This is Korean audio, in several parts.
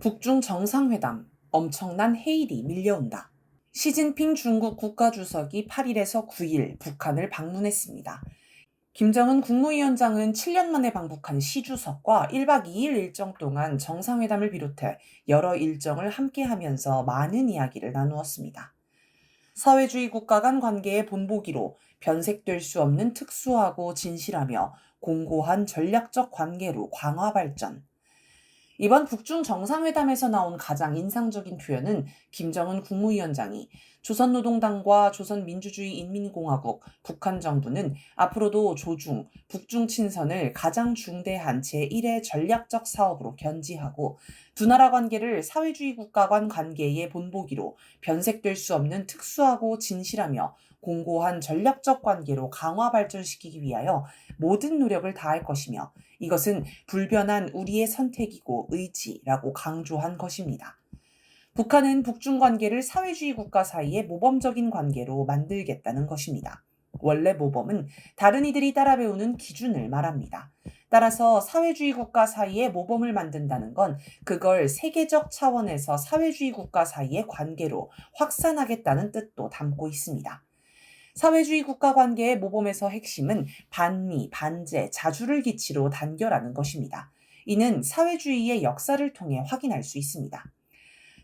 북중 정상회담, 엄청난 해일이 밀려온다. 시진핑 중국 국가주석이 8일에서 9일 북한을 방문했습니다. 김정은 국무위원장은 7년 만에 방북한 시 주석과 1박 2일 일정 동안 정상회담을 비롯해 여러 일정을 함께하면서 많은 이야기를 나누었습니다. 사회주의 국가 간 관계의 본보기로 변색될 수 없는 특수하고 진실하며 공고한 전략적 관계로 강화 발전. 이번 북중 정상회담에서 나온 가장 인상적인 표현은 김정은 국무위원장이 조선노동당과 조선민주주의인민공화국, 북한 정부는 앞으로도 조중, 북중 친선을 가장 중대한 제1의 전략적 사업으로 견지하고 두 나라 관계를 사회주의 국가 간 관계의 본보기로 변색될 수 없는 특수하고 진실하며 공고한 전략적 관계로 강화 발전시키기 위하여 모든 노력을 다할 것이며 이것은 불변한 우리의 선택이고 의지라고 강조한 것입니다. 북한은 북중 관계를 사회주의 국가 사이의 모범적인 관계로 만들겠다는 것입니다. 원래 모범은 다른 이들이 따라 배우는 기준을 말합니다. 따라서 사회주의 국가 사이의 모범을 만든다는 건 그걸 세계적 차원에서 사회주의 국가 사이의 관계로 확산하겠다는 뜻도 담고 있습니다. 사회주의 국가 관계의 모범에서 핵심은 반미, 반제, 자주를 기치로 단결하는 것입니다. 이는 사회주의의 역사를 통해 확인할 수 있습니다.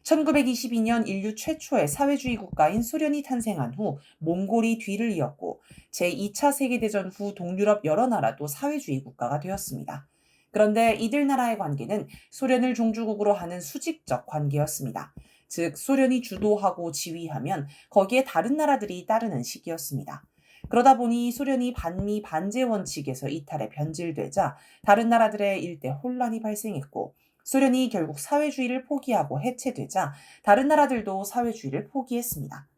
1922년 인류 최초의 사회주의 국가인 소련이 탄생한 후 몽골이 뒤를 이었고 제2차 세계대전 후 동유럽 여러 나라도 사회주의 국가가 되었습니다. 그런데 이들 나라의 관계는 소련을 종주국으로 하는 수직적 관계였습니다. 즉 소련이 주도하고 지휘하면 거기에 다른 나라들이 따르는 식이었습니다. 그러다 보니 소련이 반미 반제 원칙에서 이탈해 변질되자 다른 나라들의 일대 혼란이 발생했고 소련이 결국 사회주의를 포기하고 해체되자 다른 나라들도 사회주의를 포기했습니다.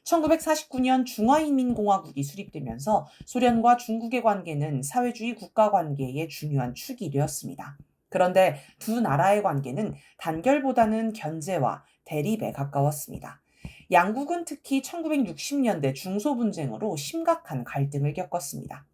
1949년 중화인민공화국이 수립되면서 소련과 중국의 관계는 사회주의 국가 관계의 중요한 축이 되었습니다. 그런데 두 나라의 관계는 단결보다는 견제와 대립에 가까웠습니다. 양국은 특히 1960년대 중소분쟁으로 심각한 갈등을 겪었습니다.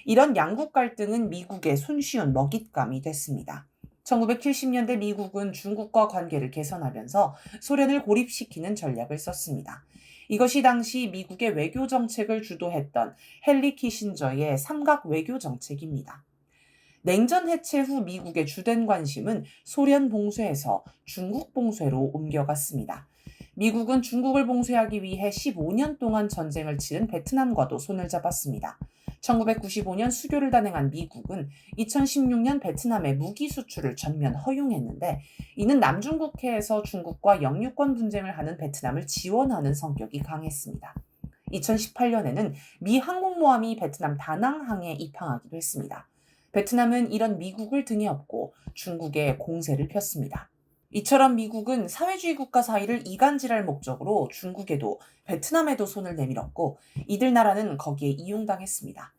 이런 양국 갈등은 미국의 손쉬운 먹잇감이 됐습니다. 1970년대 미국은 중국과 관계를 개선하면서 소련을 고립시키는 전략을 썼습니다. 이것이 당시 미국의 외교 정책을 주도했던 헨리 키신저의 삼각 외교 정책입니다. 냉전 해체 후 미국의 주된 관심은 소련 봉쇄에서 중국 봉쇄로 옮겨갔습니다. 미국은 중국을 봉쇄하기 위해 15년 동안 전쟁을 치른 베트남과도 손을 잡았습니다. 1995년 수교를 단행한 미국은 2016년 베트남의 무기 수출을 전면 허용했는데 이는 남중국해에서 중국과 영유권 분쟁을 하는 베트남을 지원하는 성격이 강했습니다. 2018년에는 미 항공모함이 베트남 다낭항에 입항하기도 했습니다. 베트남은 이런 미국을 등에 업고 중국에 공세를 폈습니다. 이처럼 미국은 사회주의 국가 사이를 이간질할 목적으로 중국에도 베트남에도 손을 내밀었고 이들 나라는 거기에 이용당했습니다.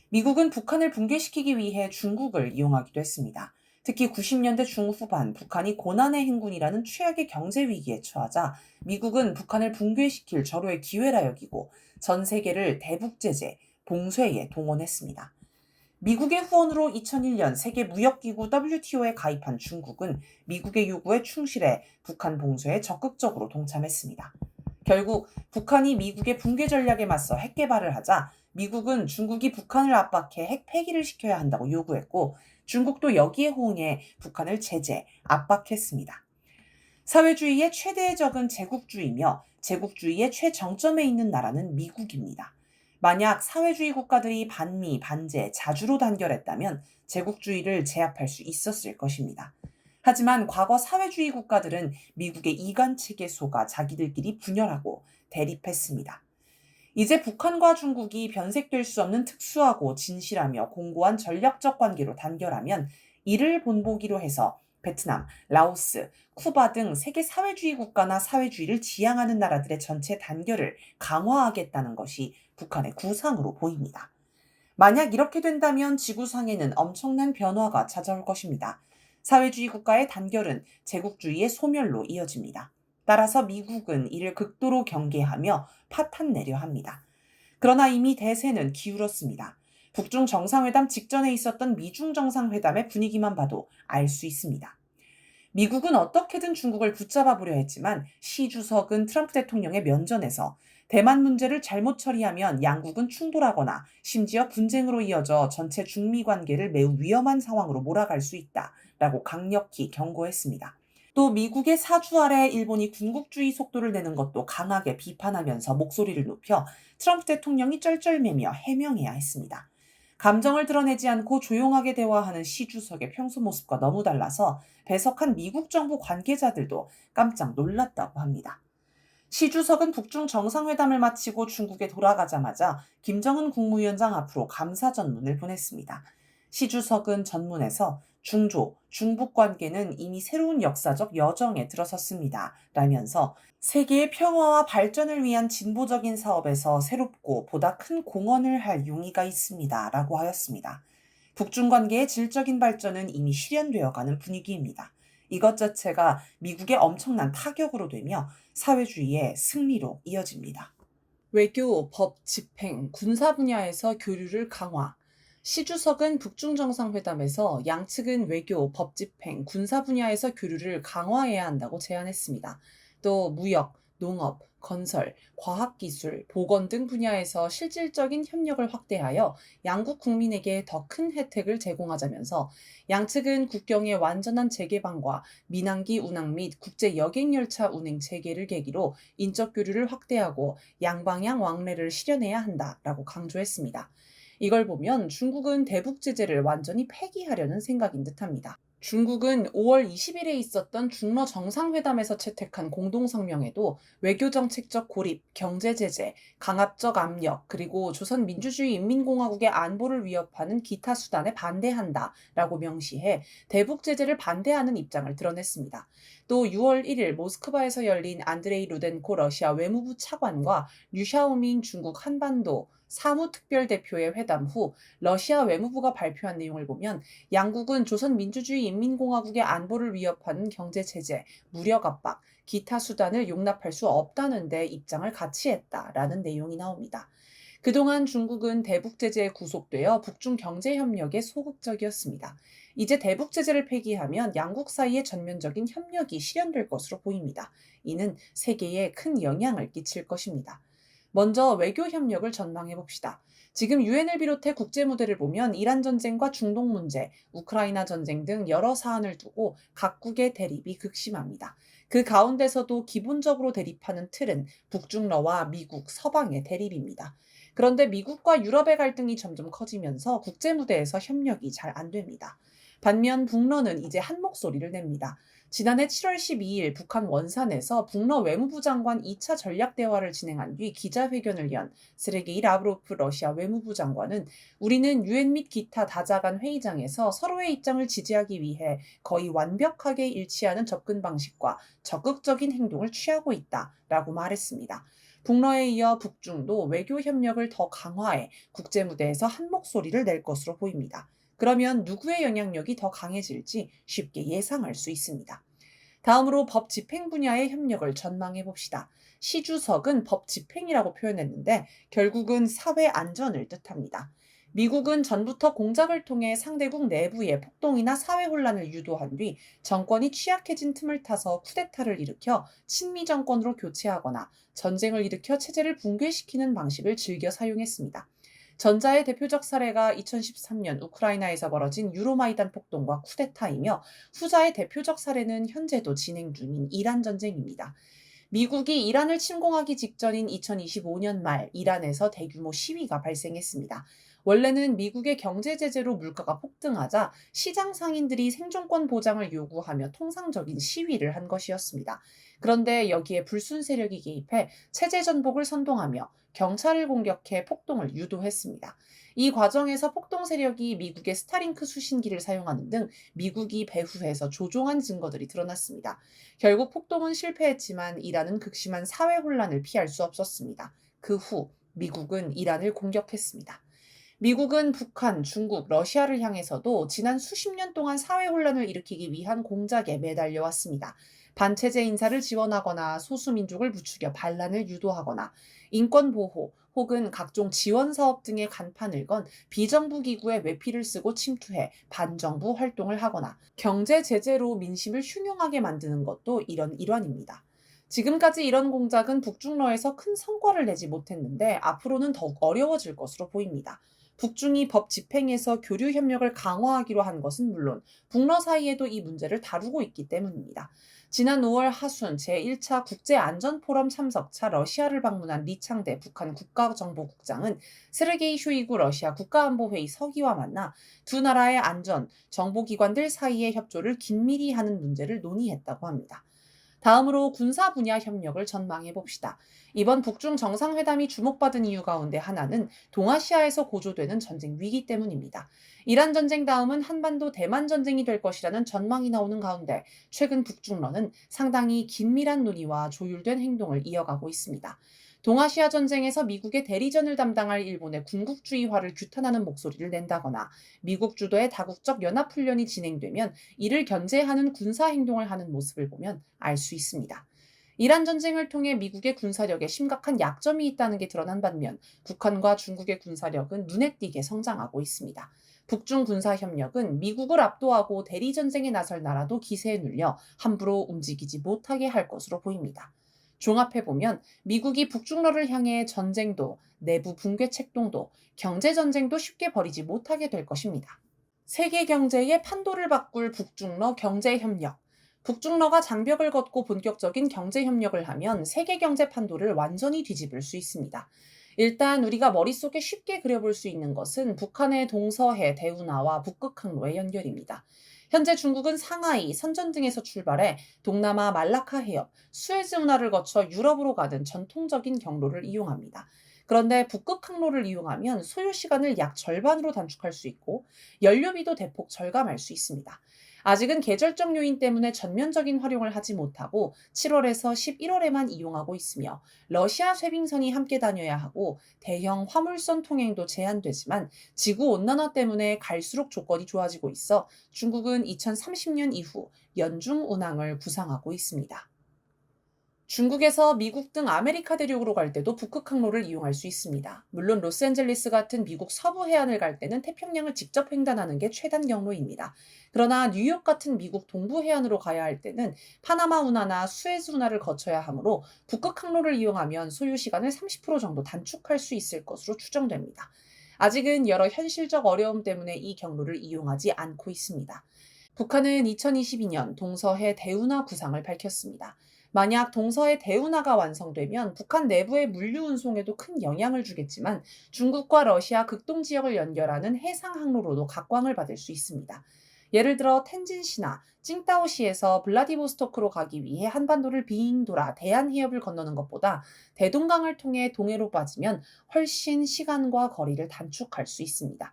미국은 북한을 붕괴시키기 위해 중국을 이용하기도 했습니다. 특히 90년대 중후반 북한이 고난의 행군이라는 최악의 경제 위기에 처하자 미국은 북한을 붕괴시킬 절호의 기회라 여기고 전 세계를 대북 제재, 봉쇄에 동원했습니다. 미국의 후원으로 2001년 세계무역기구 WTO에 가입한 중국은 미국의 요구에 충실해 북한 봉쇄에 적극적으로 동참했습니다. 결국 북한이 미국의 붕괴 전략에 맞서 핵 개발을 하자 미국은 중국이 북한을 압박해 핵 폐기를 시켜야 한다고 요구했고 중국도 여기에 호응해 북한을 제재, 압박했습니다. 사회주의의 최대의 적은 제국주의며 제국주의의 최정점에 있는 나라는 미국입니다. 만약 사회주의 국가들이 반미, 반제, 자주로 단결했다면 제국주의를 제압할 수 있었을 것입니다. 하지만 과거 사회주의 국가들은 미국의 이간 체계 속아 자기들끼리 분열하고 대립했습니다. 이제 북한과 중국이 변색될 수 없는 특수하고 진실하며 공고한 전략적 관계로 단결하면 이를 본보기로 해서 베트남, 라오스, 쿠바 등 세계 사회주의 국가나 사회주의를 지향하는 나라들의 전체 단결을 강화하겠다는 것이 북한의 구상으로 보입니다. 만약 이렇게 된다면 지구상에는 엄청난 변화가 찾아올 것입니다. 사회주의 국가의 단결은 제국주의의 소멸로 이어집니다. 따라서 미국은 이를 극도로 경계하며 파탄내려 합니다. 그러나 이미 대세는 기울었습니다. 북중 정상회담 직전에 있었던 미중 정상회담의 분위기만 봐도 알 수 있습니다. 미국은 어떻게든 중국을 붙잡아 보려 했지만 시 주석은 트럼프 대통령의 면전에서 대만 문제를 잘못 처리하면 양국은 충돌하거나 심지어 분쟁으로 이어져 전체 중미 관계를 매우 위험한 상황으로 몰아갈 수 있다라고 강력히 경고했습니다. 또 미국의 사주 아래 일본이 군국주의 속도를 내는 것도 강하게 비판하면서 목소리를 높여 트럼프 대통령이 쩔쩔매며 해명해야 했습니다. 감정을 드러내지 않고 조용하게 대화하는 시 주석의 평소 모습과 너무 달라서 배석한 미국 정부 관계자들도 깜짝 놀랐다고 합니다. 시 주석은 북중 정상회담을 마치고 중국에 돌아가자마자 김정은 국무위원장 앞으로 감사 전문을 보냈습니다. 시 주석은 전문에서 중조, 중북 관계는 이미 새로운 역사적 여정에 들어섰습니다. 라면서 세계의 평화와 발전을 위한 진보적인 사업에서 새롭고 보다 큰 공헌을 할 용의가 있습니다. 라고 하였습니다. 북중 관계의 질적인 발전은 이미 실현되어 가는 분위기입니다. 이것 자체가 미국의 엄청난 타격으로 되며 사회주의의 승리로 이어집니다. 외교, 법, 집행, 군사 분야에서 교류를 강화. 시 주석은 북중 정상회담에서 양측은 외교, 법 집행, 군사 분야에서 교류를 강화해야 한다고 제안했습니다. 또 무역, 농업, 건설, 과학기술, 보건 등 분야에서 실질적인 협력을 확대하여 양국 국민에게 더 큰 혜택을 제공하자면서 양측은 국경의 완전한 재개방과 민항기 운항 및 국제 여객열차 운행 재개를 계기로 인적 교류를 확대하고 양방향 왕래를 실현해야 한다라고 강조했습니다. 이걸 보면 중국은 대북 제재를 완전히 폐기하려는 생각인 듯합니다. 중국은 5월 20일에 있었던 중러 정상회담에서 채택한 공동성명에도 외교정책적 고립, 경제제재, 강압적 압력, 그리고 조선민주주의인민공화국의 안보를 위협하는 기타 수단에 반대한다라고 명시해 대북 제재를 반대하는 입장을 드러냈습니다. 또 6월 1일 모스크바에서 열린 안드레이 루덴코 러시아 외무부 차관과 류샤오밍 중국 한반도 사무특별대표의 회담 후 러시아 외무부가 발표한 내용을 보면 양국은 조선민주주의인민공화국의 안보를 위협하는 경제제재, 무력 압박, 기타 수단을 용납할 수 없다는 데 입장을 같이 했다라는 내용이 나옵니다. 그동안 중국은 대북 제재에 구속되어 북중 경제 협력에 소극적이었습니다. 이제 대북 제재를 폐기하면 양국 사이의 전면적인 협력이 실현될 것으로 보입니다. 이는 세계에 큰 영향을 끼칠 것입니다. 먼저 외교 협력을 전망해 봅시다. 지금 유엔을 비롯해 국제 무대를 보면 이란 전쟁과 중동 문제, 우크라이나 전쟁 등 여러 사안을 두고 각국의 대립이 극심합니다. 그 가운데서도 기본적으로 대립하는 틀은 북중러와 미국, 서방의 대립입니다. 그런데 미국과 유럽의 갈등이 점점 커지면서 국제 무대에서 협력이 잘 안 됩니다. 반면 북러는 이제 한 목소리를 냅니다. 지난해 7월 12일 북한 원산에서 북러 외무부 장관 2차 전략 대화를 진행한 뒤 기자회견을 연 세르게이 라브로프 러시아 외무부 장관은 우리는 유엔 및 기타 다자간 회의장에서 서로의 입장을 지지하기 위해 거의 완벽하게 일치하는 접근 방식과 적극적인 행동을 취하고 있다라고 말했습니다. 북러에 이어 북중도 외교 협력을 더 강화해 국제 무대에서 한 목소리를 낼 것으로 보입니다. 그러면 누구의 영향력이 더 강해질지 쉽게 예상할 수 있습니다. 다음으로 법 집행 분야의 협력을 전망해 봅시다. 시 주석은 법 집행이라고 표현했는데 결국은 사회 안전을 뜻합니다. 미국은 전부터 공작을 통해 상대국 내부의 폭동이나 사회 혼란을 유도한 뒤 정권이 취약해진 틈을 타서 쿠데타를 일으켜 친미 정권으로 교체하거나 전쟁을 일으켜 체제를 붕괴시키는 방식을 즐겨 사용했습니다. 전자의 대표적 사례가 2013년 우크라이나에서 벌어진 유로마이단 폭동과 쿠데타이며 후자의 대표적 사례는 현재도 진행 중인 이란 전쟁입니다. 미국이 이란을 침공하기 직전인 2025년 말 이란에서 대규모 시위가 발생했습니다. 원래는 미국의 경제 제재로 물가가 폭등하자 시장 상인들이 생존권 보장을 요구하며 통상적인 시위를 한 것이었습니다. 그런데 여기에 불순 세력이 개입해 체제 전복을 선동하며 경찰을 공격해 폭동을 유도했습니다. 이 과정에서 폭동 세력이 미국의 스타링크 수신기를 사용하는 등 미국이 배후해서 조종한 증거들이 드러났습니다. 결국 폭동은 실패했지만 이란은 극심한 사회 혼란을 피할 수 없었습니다. 그 후 미국은 이란을 공격했습니다. 미국은 북한, 중국, 러시아를 향해서도 지난 수십 년 동안 사회 혼란을 일으키기 위한 공작에 매달려 왔습니다. 반체제 인사를 지원하거나 소수민족을 부추겨 반란을 유도하거나 인권 보호, 혹은 각종 지원 사업 등의 간판을 건 비정부 기구의 외피를 쓰고 침투해 반정부 활동을 하거나 경제 제재로 민심을 흉흉하게 만드는 것도 이런 일환입니다. 지금까지 이런 공작은 북중러에서 큰 성과를 내지 못했는데 앞으로는 더욱 어려워질 것으로 보입니다. 북중이 법 집행에서 교류 협력을 강화하기로 한 것은 물론 북러 사이에도 이 문제를 다루고 있기 때문입니다. 지난 5월 하순 제1차 국제안전포럼 참석차 러시아를 방문한 리창대 북한 국가정보국장은 세르게이 쇼이구 러시아 국가안보회의 서기와 만나 두 나라의 안전, 정보기관들 사이의 협조를 긴밀히 하는 문제를 논의했다고 합니다. 다음으로 군사 분야 협력을 전망해 봅시다. 이번 북중 정상회담이 주목받은 이유 가운데 하나는 동아시아에서 고조되는 전쟁 위기 때문입니다. 이란 전쟁 다음은 한반도 대만 전쟁이 될 것이라는 전망이 나오는 가운데 최근 북중러는 상당히 긴밀한 논의와 조율된 행동을 이어가고 있습니다. 동아시아 전쟁에서 미국의 대리전을 담당할 일본의 군국주의화를 규탄하는 목소리를 낸다거나 미국 주도의 다국적 연합훈련이 진행되면 이를 견제하는 군사행동을 하는 모습을 보면 알 수 있습니다. 이란 전쟁을 통해 미국의 군사력에 심각한 약점이 있다는 게 드러난 반면 북한과 중국의 군사력은 눈에 띄게 성장하고 있습니다. 북중 군사협력은 미국을 압도하고 대리전쟁에 나설 나라도 기세에 눌려 함부로 움직이지 못하게 할 것으로 보입니다. 종합해보면 미국이 북중러를 향해 전쟁도, 내부 붕괴 책동도, 경제전쟁도 쉽게 벌이지 못하게 될 것입니다. 세계 경제의 판도를 바꿀 북중러 경제협력. 북중러가 장벽을 걷고 본격적인 경제협력을 하면 세계 경제 판도를 완전히 뒤집을 수 있습니다. 일단 우리가 머릿속에 쉽게 그려볼 수 있는 것은 북한의 동서해, 대운하와 북극항로의 연결입니다. 현재 중국은 상하이, 선전 등에서 출발해 동남아 말라카 해협, 수에즈 운하를 거쳐 유럽으로 가는 전통적인 경로를 이용합니다. 그런데 북극항로를 이용하면 소요 시간을 약 절반으로 단축할 수 있고 연료비도 대폭 절감할 수 있습니다. 아직은 계절적 요인 때문에 전면적인 활용을 하지 못하고 7월에서 11월에만 이용하고 있으며 러시아 쇄빙선이 함께 다녀야 하고 대형 화물선 통행도 제한되지만 지구온난화 때문에 갈수록 조건이 좋아지고 있어 중국은 2030년 이후 연중 운항을 구상하고 있습니다. 중국에서 미국 등 아메리카 대륙으로 갈 때도 북극항로를 이용할 수 있습니다. 물론 로스앤젤레스 같은 미국 서부 해안을 갈 때는 태평양을 직접 횡단하는 게 최단 경로입니다. 그러나 뉴욕 같은 미국 동부 해안으로 가야 할 때는 파나마 운하나 수에즈 운하를 거쳐야 하므로 북극항로를 이용하면 소요 시간을 30% 정도 단축할 수 있을 것으로 추정됩니다. 아직은 여러 현실적 어려움 때문에 이 경로를 이용하지 않고 있습니다. 북한은 2022년 동서해 대운하 구상을 밝혔습니다. 만약 동서해 대운하가 완성되면 북한 내부의 물류 운송에도 큰 영향을 주겠지만 중국과 러시아 극동 지역을 연결하는 해상 항로로도 각광을 받을 수 있습니다. 예를 들어 텐진시나 칭다오시에서 블라디보스토크로 가기 위해 한반도를 빙 돌아 대한해협을 건너는 것보다 대동강을 통해 동해로 빠지면 훨씬 시간과 거리를 단축할 수 있습니다.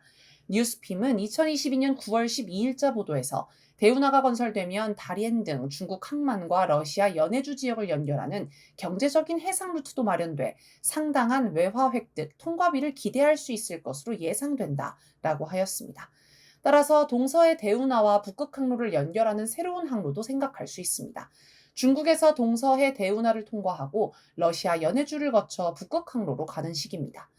뉴스핌은 2022년 9월 12일자 보도에서 대운하가 건설되면 다롄 등 중국 항만과 러시아 연해주 지역을 연결하는 경제적인 해상 루트도 마련돼 상당한 외화 획득, 통과비를 기대할 수 있을 것으로 예상된다라고 하였습니다. 따라서 동서의 대운하와 북극항로를 연결하는 새로운 항로도 생각할 수 있습니다. 중국에서 동서해 대운하를 통과하고 러시아 연해주를 거쳐 북극항로로 가는 식입니다.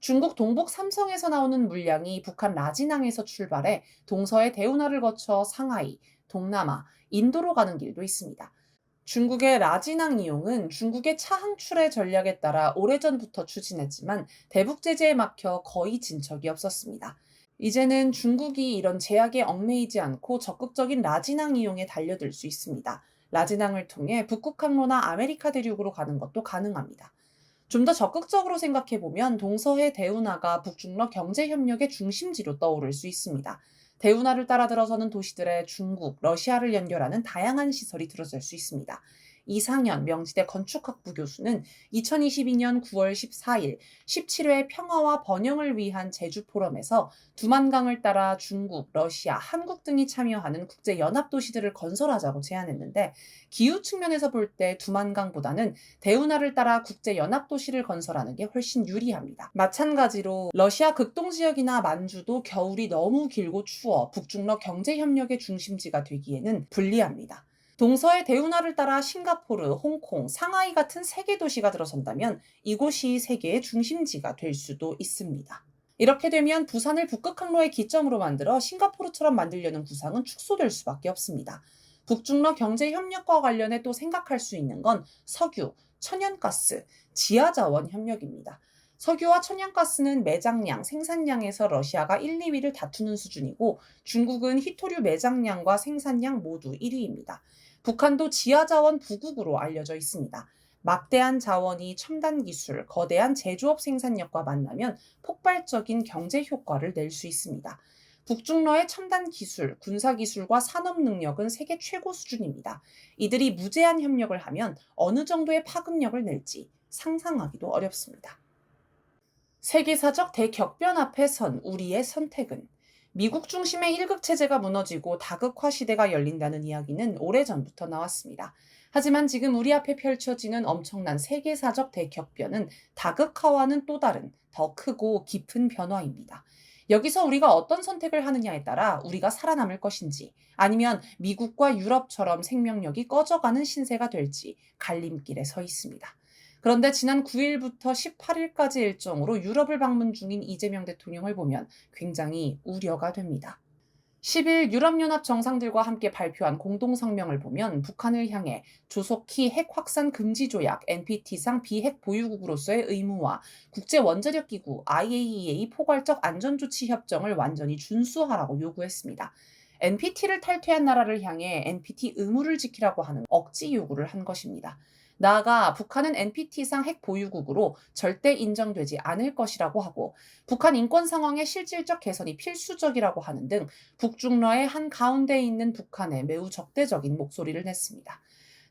중국 동북 삼성에서 나오는 물량이 북한 라진항에서 출발해 동서의 대운하를 거쳐 상하이, 동남아, 인도로 가는 길도 있습니다. 중국의 라진항 이용은 중국의 차 항출의 전략에 따라 오래전부터 추진했지만 대북 제재에 막혀 거의 진척이 없었습니다. 이제는 중국이 이런 제약에 얽매이지 않고 적극적인 라진항 이용에 달려들 수 있습니다. 라진항을 통해 북극항로나 아메리카 대륙으로 가는 것도 가능합니다. 좀 더 적극적으로 생각해보면 동서해 대운하가 북중러 경제협력의 중심지로 떠오를 수 있습니다. 대운하를 따라 들어서는 도시들의 중국, 러시아를 연결하는 다양한 시설이 들어설 수 있습니다. 이상현 명지대 건축학부 교수는 2022년 9월 14일 17회 평화와 번영을 위한 제주 포럼에서 두만강을 따라 중국, 러시아, 한국 등이 참여하는 국제연합도시들을 건설하자고 제안했는데 기후 측면에서 볼 때 두만강보다는 대운하를 따라 국제연합도시를 건설하는 게 훨씬 유리합니다. 마찬가지로 러시아 극동지역이나 만주도 겨울이 너무 길고 추워 북중러 경제협력의 중심지가 되기에는 불리합니다. 동서의 대운하를 따라 싱가포르, 홍콩, 상하이 같은 세계 도시가 들어선다면 이곳이 세계의 중심지가 될 수도 있습니다. 이렇게 되면 부산을 북극 항로의 기점으로 만들어 싱가포르처럼 만들려는 구상은 축소될 수밖에 없습니다. 북중러 경제협력과 관련해 또 생각할 수 있는 건 석유, 천연가스, 지하자원 협력입니다. 석유와 천연가스는 매장량, 생산량에서 러시아가 1, 2위를 다투는 수준이고 중국은 히토류 매장량과 생산량 모두 1위입니다. 북한도 지하자원 부국으로 알려져 있습니다. 막대한 자원이 첨단 기술, 거대한 제조업 생산력과 만나면 폭발적인 경제 효과를 낼 수 있습니다. 북중러의 첨단 기술, 군사 기술과 산업 능력은 세계 최고 수준입니다. 이들이 무제한 협력을 하면 어느 정도의 파급력을 낼지 상상하기도 어렵습니다. 세계사적 대격변 앞에 선 우리의 선택은 미국 중심의 일극 체제가 무너지고 다극화 시대가 열린다는 이야기는 오래전부터 나왔습니다. 하지만 지금 우리 앞에 펼쳐지는 엄청난 세계사적 대격변은 다극화와는 또 다른 더 크고 깊은 변화입니다. 여기서 우리가 어떤 선택을 하느냐에 따라 우리가 살아남을 것인지 아니면 미국과 유럽처럼 생명력이 꺼져가는 신세가 될지 갈림길에 서 있습니다. 그런데 지난 9일부터 18일까지 일정으로 유럽을 방문 중인 이재명 대통령을 보면 굉장히 우려가 됩니다. 10일 유럽연합 정상들과 함께 발표한 공동성명을 보면 북한을 향해 조속히 핵 확산 금지 조약 NPT상 비핵 보유국으로서의 의무와 국제원자력기구 IAEA 포괄적 안전조치 협정을 완전히 준수하라고 요구했습니다. NPT를 탈퇴한 나라를 향해 NPT 의무를 지키라고 하는 억지 요구를 한 것입니다. 나아가 북한은 NPT상 핵 보유국으로 절대 인정되지 않을 것이라고 하고 북한 인권 상황의 실질적 개선이 필수적이라고 하는 등 북중러의 한가운데에 있는 북한에 매우 적대적인 목소리를 냈습니다.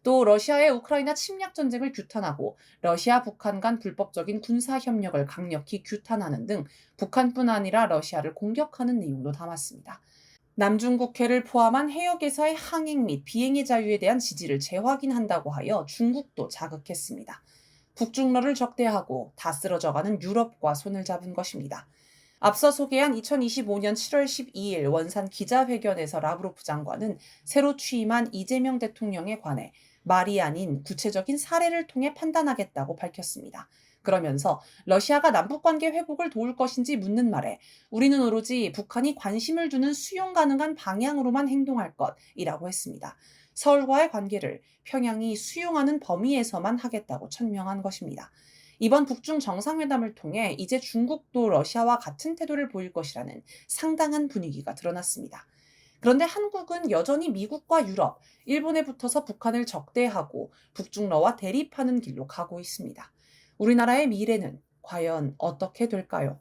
또 러시아의 우크라이나 침략 전쟁을 규탄하고 러시아 북한 간 불법적인 군사 협력을 강력히 규탄하는 등 북한뿐 아니라 러시아를 공격하는 내용도 담았습니다. 남중국해를 포함한 해역에서의 항행 및 비행의 자유에 대한 지지를 재확인한다고 하여 중국도 자극했습니다. 북중러를 적대하고 다 쓰러져가는 유럽과 손을 잡은 것입니다. 앞서 소개한 2025년 7월 12일 원산 기자회견에서 라브로프 장관은 새로 취임한 이재명 대통령에 관해 말이 아닌 구체적인 사례를 통해 판단하겠다고 밝혔습니다. 그러면서 러시아가 남북관계 회복을 도울 것인지 묻는 말에 우리는 오로지 북한이 관심을 두는 수용 가능한 방향으로만 행동할 것이라고 했습니다. 서울과의 관계를 평양이 수용하는 범위에서만 하겠다고 천명한 것입니다. 이번 북중 정상회담을 통해 이제 중국도 러시아와 같은 태도를 보일 것이라는 상당한 분위기가 드러났습니다. 그런데 한국은 여전히 미국과 유럽, 일본에 붙어서 북한을 적대하고 북중러와 대립하는 길로 가고 있습니다. 우리나라의 미래는 과연 어떻게 될까요?